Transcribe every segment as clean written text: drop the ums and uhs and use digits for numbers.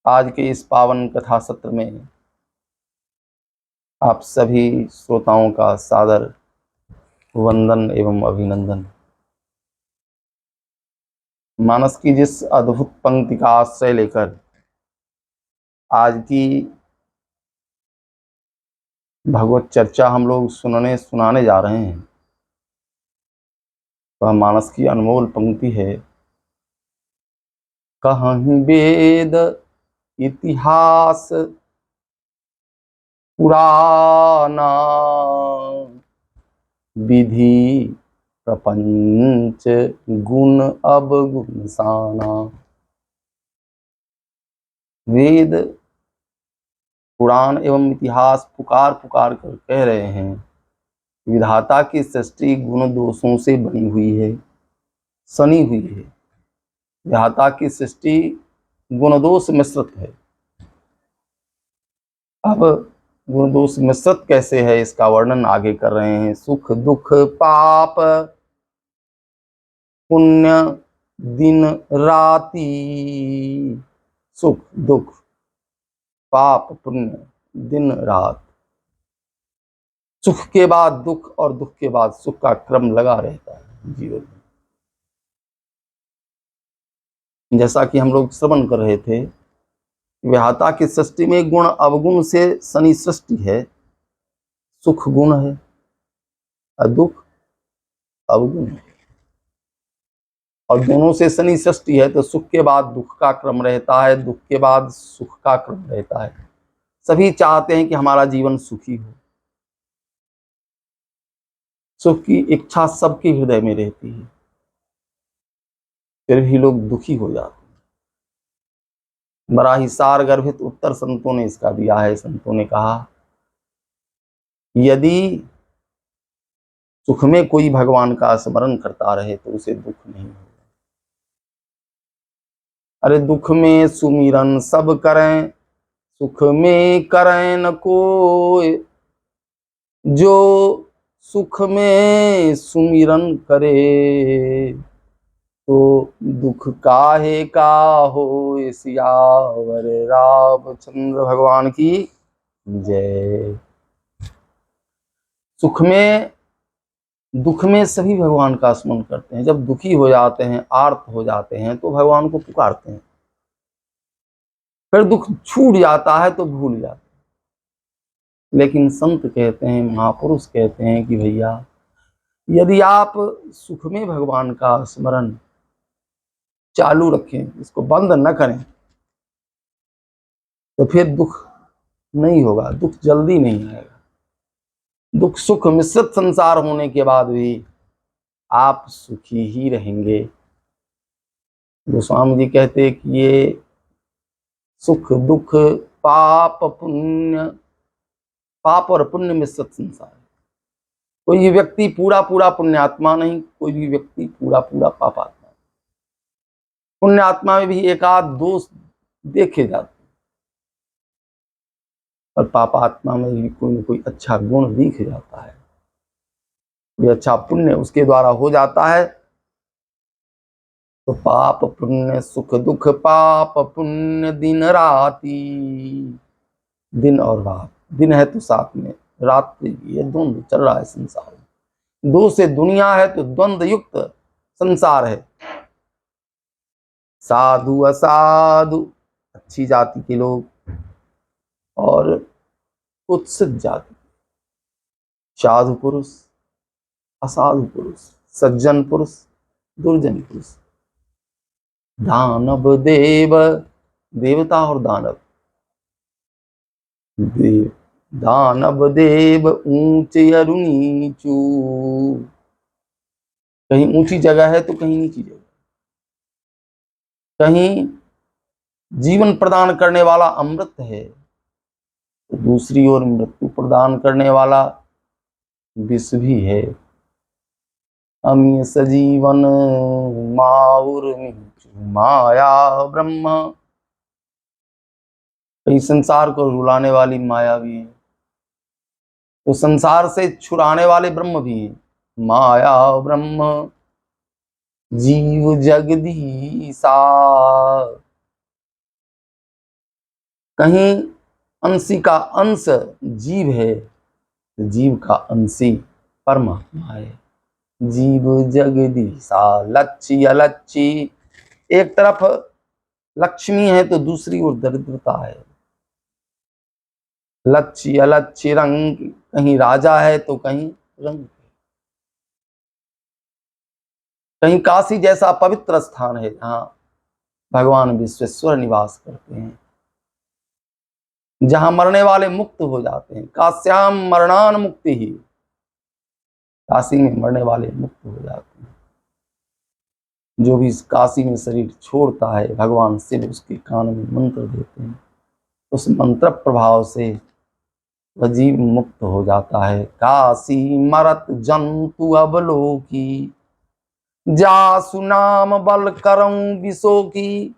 आज के इस पावन कथा सत्र में आप सभी श्रोताओं का सादर वंदन एवं अभिनंदन। मानस की जिस अद्भुत पंक्ति का आश्रय लेकर आज की भगवत चर्चा हम लोग सुनाने जा रहे हैं, वह मानस की अनमोल पंक्ति है। कहहिं वेद इतिहास पुराना, विधि प्रपंच गुण अवगुण साना। वेद पुराण एवं इतिहास पुकार पुकार कर कह रहे हैं, विधाता की सृष्टि गुण दोषों से बनी हुई है, सनी हुई है। विधाता की सृष्टि गुण दोष मिश्रित है। अब गुण दोष मिश्रित कैसे है, इसका वर्णन आगे कर रहे हैं। सुख दुख पाप पुण्य दिन राति। सुख दुख पाप पुण्य दिन रात। सुख के बाद दुख और दुख के बाद सुख का क्रम लगा रहता है जीवन में। जैसा कि हम लोग श्रवण कर रहे थे, विधाता की सृष्टि में गुण अवगुण से सनी सृष्टि है। सुख गुण है और दुख अवगुण है, और दोनों से सनी सृष्टि है। तो सुख के बाद दुख का क्रम रहता है, दुख के बाद सुख का क्रम रहता है। सभी चाहते हैं कि हमारा जीवन सुखी हो। सुख की इच्छा सबके हृदय में रहती है, फिर भी लोग दुखी हो जाते हैं। बड़ा ही सार गर्भित उत्तर संतों ने इसका दिया है। संतों ने कहा, यदि सुख में कोई भगवान का स्मरण करता रहे तो उसे दुख नहीं होगा। अरे दुख में सुमिरन सब करें, सुख में करें न कोई। जो सुख में सुमिरन करे, तो दुख काहे का हो। सियावर रामचंद्र भगवान की जय। सुख में दुख में सभी भगवान का स्मरण करते हैं। जब दुखी हो जाते हैं, आर्त हो जाते हैं, तो भगवान को पुकारते हैं। फिर दुख छूट जाता है तो भूल जाते हैं। लेकिन संत कहते हैं, महापुरुष कहते हैं कि भैया, यदि आप सुख में भगवान का स्मरण चालू रखें, इसको बंद न करें, तो फिर दुख नहीं होगा, दुख जल्दी नहीं आएगा। दुख सुख मिश्रित संसार होने के बाद भी आप सुखी ही रहेंगे। गोस्वामी जी कहते कि ये सुख दुख पाप पुण्य, पाप और पुण्य मिश्रित संसार है। कोई भी व्यक्ति पूरा पूरा पुण्यात्मा नहीं, कोई भी व्यक्ति पूरा पूरा पापात्मा। पुण्यात्मा में भी एक आध दोष देखे जाते, और पापात्मा में भी कोई न कोई अच्छा गुण दिख जाता है। ये अच्छा पुण्य उसके द्वारा हो जाता है। तो पाप पुण्य सुख दुख पाप पुण्य दिन राति। दिन और रात, दिन है तो साथ में रात्रि, ये द्वंद्व चल रहा है संसार में। दो से दुनिया है तो द्वंद्व युक्त संसार है। साधु असाधु, अच्छी जाति के लोग और कुत्सित जाति, साधु पुरुष असाधु पुरुष, सज्जन पुरुष दुर्जन पुरुष, दानव देव, देवता और दानव। दानव देव ऊंचे अरु नीचू, कहीं ऊंची जगह है तो कहीं नीची जगह, कहीं जीवन प्रदान करने वाला अमृत है तो दूसरी ओर मृत्यु प्रदान करने वाला विष भी है। अमीय सजीवन माउर माया ब्रह्म, कहीं संसार को रुलाने वाली माया भी है तो संसार से छुड़ाने वाले ब्रह्म भी है। माया ब्रह्म जीव जगदीशा। कहीं अंशी का अंश जीव है, तो जीव का अंशी परमात्मा है। जीव जगदीशा लच्छी अलच्छी, एक तरफ लक्ष्मी है तो दूसरी ओर दरिद्रता है। लच्छी अलच्छी रंग, कहीं राजा है तो कहीं रंग, कहीं काशी जैसा पवित्र स्थान है जहां भगवान विश्वेश्वर निवास करते हैं, जहां मरने वाले मुक्त हो जाते हैं। काश्याम मरणान मुक्ति ही, काशी में मरने वाले मुक्त हो जाते हैं। जो भी इस काशी में शरीर छोड़ता है, भगवान शिव उसके कान में मंत्र देते हैं, उस मंत्र प्रभाव से वह जीव मुक्त हो जाता है। काशी मरत जंतु अवलोकी, जासु नाम बल करऊं विशो की,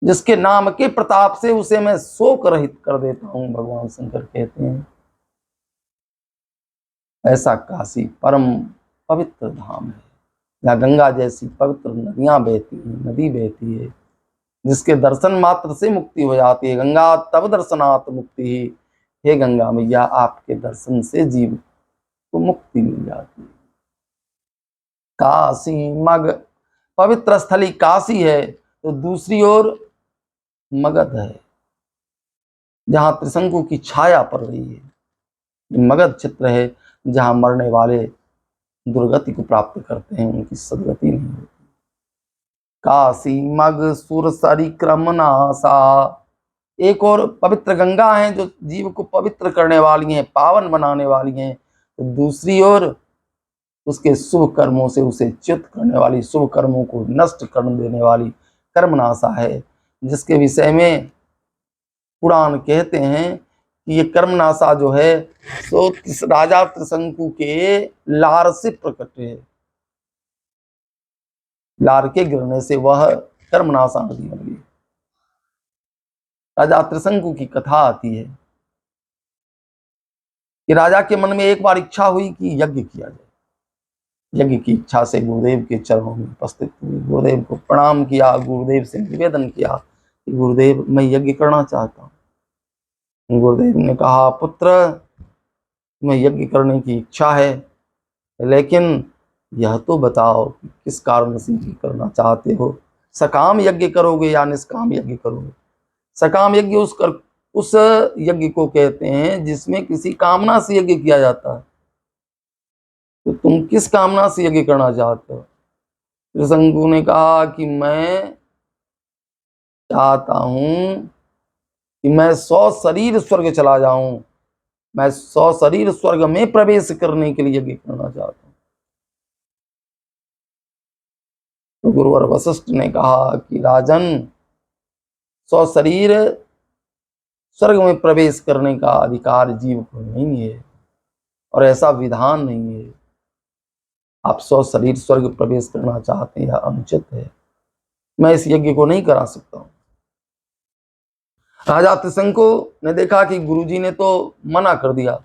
जिसके नाम के प्रताप से उसे मैं शोक रहित कर देता हूं, भगवान शंकर कहते हैं। ऐसा काशी परम पवित्र धाम है, जहाँ गंगा जैसी पवित्र नदियां बहती हैं, नदी बहती है, जिसके दर्शन मात्र से मुक्ति हो जाती है। गंगा तब दर्शनात् मुक्ति ही, हे गंगा मैया आपके दर्शन से जीव को मुक्ति मिल जाती है। काशी मग, पवित्र स्थली काशी है तो दूसरी ओर मगध है, जहां त्रिशंकु की छाया पड़ रही है। मगध चित्र है जहां मरने वाले दुर्गति को प्राप्त करते हैं, उनकी सदगति नहीं होती। काशी मग सुरसरी क्रमनासा, एक और पवित्र गंगा है जो जीव को पवित्र करने वाली हैं, पावन बनाने वाली हैं, तो दूसरी ओर उसके शुभ कर्मों से उसे च्युत करने वाली, शुभ कर्मों को नष्ट कर देने वाली कर्मनाशा है, जिसके विषय में पुराण कहते हैं कि ये कर्मनाशा जो है सो राजा त्रिशंकु के लार से प्रकट है। लार के गिरने से वह कर्मनाशा नदी बन गई। राजा त्रिशंकु की कथा आती है कि राजा के मन में एक बार इच्छा हुई कि यज्ञ किया जाए। यज्ञ की इच्छा से गुरुदेव के चरणों में उपस्थित हुए, गुरुदेव को प्रणाम किया, गुरुदेव से निवेदन किया कि गुरुदेव मैं यज्ञ करना चाहता हूँ। गुरुदेव ने कहा पुत्र मैं यज्ञ करने की इच्छा है, लेकिन यह तो बताओ कि किस कारण से यज्ञ करना चाहते हो, सकाम यज्ञ करोगे या निष्काम यज्ञ करोगे। सकाम यज्ञ उस यज्ञ को कहते हैं जिसमें किसी कामना से यज्ञ किया जाता है, तो तुम किस कामना से यज्ञ करना चाहते हो। त्रिशंकु ने कहा कि मैं चाहता हूं कि मैं 100 शरीर स्वर्ग चला जाऊं, मैं 100 शरीर स्वर्ग में प्रवेश करने के लिए यज्ञ करना चाहता हूं। तो गुरुवर वशिष्ठ ने कहा कि राजन 100 शरीर स्वर्ग में प्रवेश करने का अधिकार जीव को नहीं है और ऐसा विधान नहीं है। आप 100 शरीर स्वर्ग प्रवेश करना चाहते हैं यह अनुचित है, मैं इस यज्ञ को नहीं करा सकता हूं। राजा त्रिशंकु ने देखा कि गुरुजी ने तो मना कर दिया,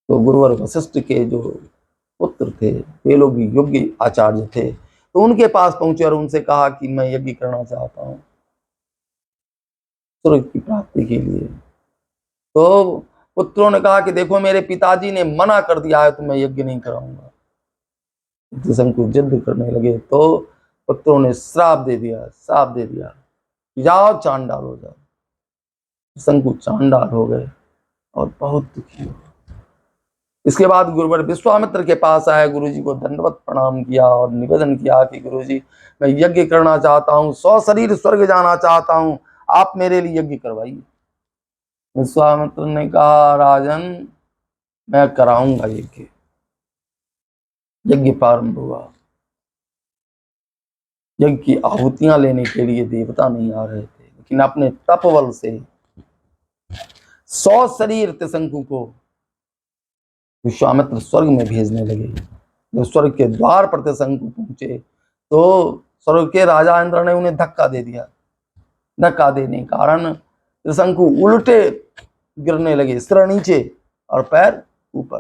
तो गुरुवर वशिष्ठ के जो पुत्र थे वे लोग योग्य आचार्य थे, तो उनके पास पहुंचे और उनसे कहा कि मैं यज्ञ करना चाहता हूं स्वर्ग की प्राप्ति के लिए। तो पुत्रों ने कहा कि देखो मेरे पिताजी ने मना कर दिया है तो मैं यज्ञ नहीं कराऊंगा। त्रिशंकु जिद करने लगे तो पुत्रों ने श्राप दे दिया, जाओ चांडाल हो जाओ। त्रिशंकु चांडाल हो गए और बहुत दुखी हो। इसके बाद गुरुवर विश्वामित्र के पास आए, गुरुजी को दंडवत प्रणाम किया और निवेदन किया कि गुरुजी मैं यज्ञ करना चाहता हूँ, 100 शरीर स्वर्ग जाना चाहता हूँ, आप मेरे लिए यज्ञ करवाइए। विश्वामित्र ने कहा राजन मैं कराऊंगा यज्ञ। यज्ञ प्रारंभ हुआ। यज्ञ की आहुतियां लेने के लिए देवता नहीं आ रहे थे, लेकिन अपने तपबल से 100 शरीर त्रिशंकु को विश्वामित्र स्वर्ग में भेजने लगे। जब स्वर्ग के द्वार पर त्रिशंकु पहुंचे तो स्वर्ग के राजा इंद्र ने उन्हें धक्का दे दिया। धक्का देने के कारण त्रिशंकु उल्टे गिरने लगे, सिर नीचे और पैर ऊपर,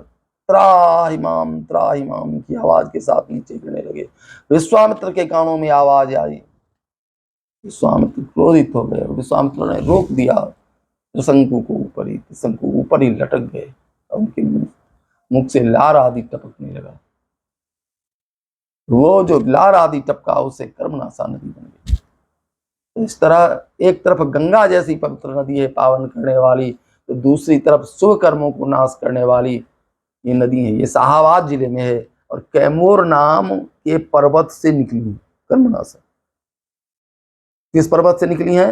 त्राहिमाम त्राहिमाम की आवाज के साथ नीचे गिरने लगे। विश्वामित्र के कानों में आवाज आई। विश्वामित्र क्रोधित हो गए। विश्वामित्र ने रोक दिया त्रिशंकु को ऊपर ही, त्रिशंकु ऊपर ही लटक गए और उनके मुख से लार आदि टपकने लगा। वो जो लार आदि टपका उससे कर्मनाशा नदी बन गई। तो इस तरह एक तरफ गंगा जैसी पवित्र नदी है पावन करने वाली, तो दूसरी तरफ शुभ कर्मों को नाश करने वाली ये नदी है। ये शाहाबाद जिले में है और कैमूर नाम के पर्वत से निकली है कर्मनाशा। किस पर्वत से निकली है?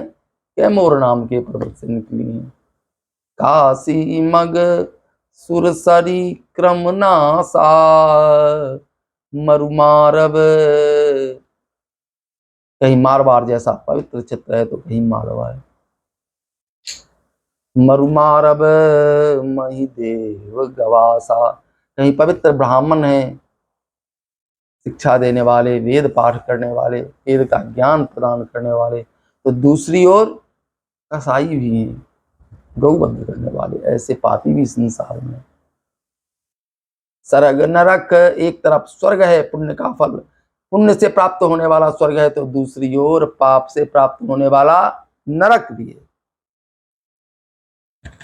कैमूर नाम के पर्वत से निकली है। काशी मग सुरसरी क्रमनाशा मरुमारब, कहीं मारवाड़ जैसा पवित्र चित्र है तो कहीं मालवा है। मरुमारब महिदेव गवासा, कहीं पवित्र ब्राह्मण है शिक्षा देने वाले, वेद पाठ करने वाले, वेद का ज्ञान प्रदान करने वाले, तो दूसरी ओर कसाई भी हैं गौवध करने वाले। ऐसे पापी भी संसार में। स्वर्ग नरक, एक तरफ स्वर्ग है पुण्य का फल, पुण्य से प्राप्त होने वाला स्वर्ग है, तो दूसरी ओर पाप से प्राप्त होने वाला नरक भी है।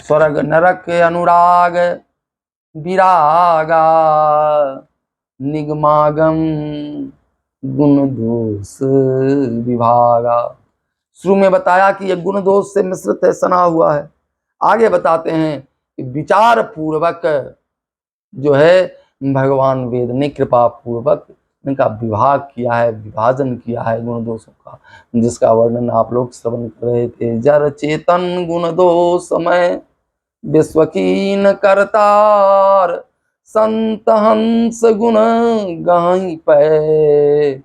स्वर्ग नरक अनुराग विरागा निगमागम गुण दोष विभागा। शुरू में बताया कि यह गुण दोष से मिश्रित है, सना हुआ है। आगे बताते हैं कि विचार पूर्वक जो है भगवान वेद ने कृपा पूर्वक इनका विभाग किया है, विभाजन किया है गुण दोषों का, जिसका वर्णन आप लोग श्रवण कर रहे थे। जर चेतन गुण दोषमय विश्वकीन करतार, संत हंस गुण गाही पै,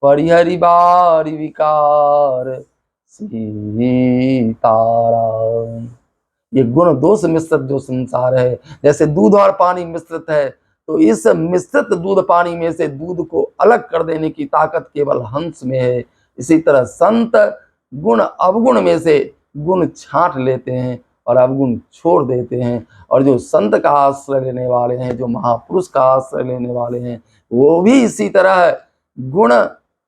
परिहरि बारी विकार सीताराम। ये गुण दोष मिश्रित जो संसार है, जैसे दूध और पानी मिश्रित है, तो इस मिश्रित दूध पानी में से दूध को अलग कर देने की ताकत केवल हंस में है। इसी तरह संत गुण अवगुण में से गुण छांट लेते हैं और अवगुण छोड़ देते हैं, और जो संत का आश्रय लेने वाले हैं, जो महापुरुष का आश्रय लेने वाले हैं, वो भी इसी तरह गुण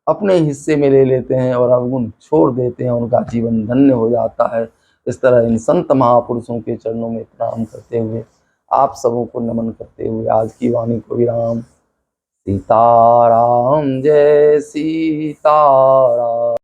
अपने हिस्से में ले लेते हैं और अवगुण छोड़ देते हैं, उनका जीवन धन्य हो जाता है। इस तरह इन संत महापुरुषों के चरणों में प्रणाम करते हुए, आप सबों को नमन करते हुए आज की वाणी को विराम। सीताराम, जय सीताराम।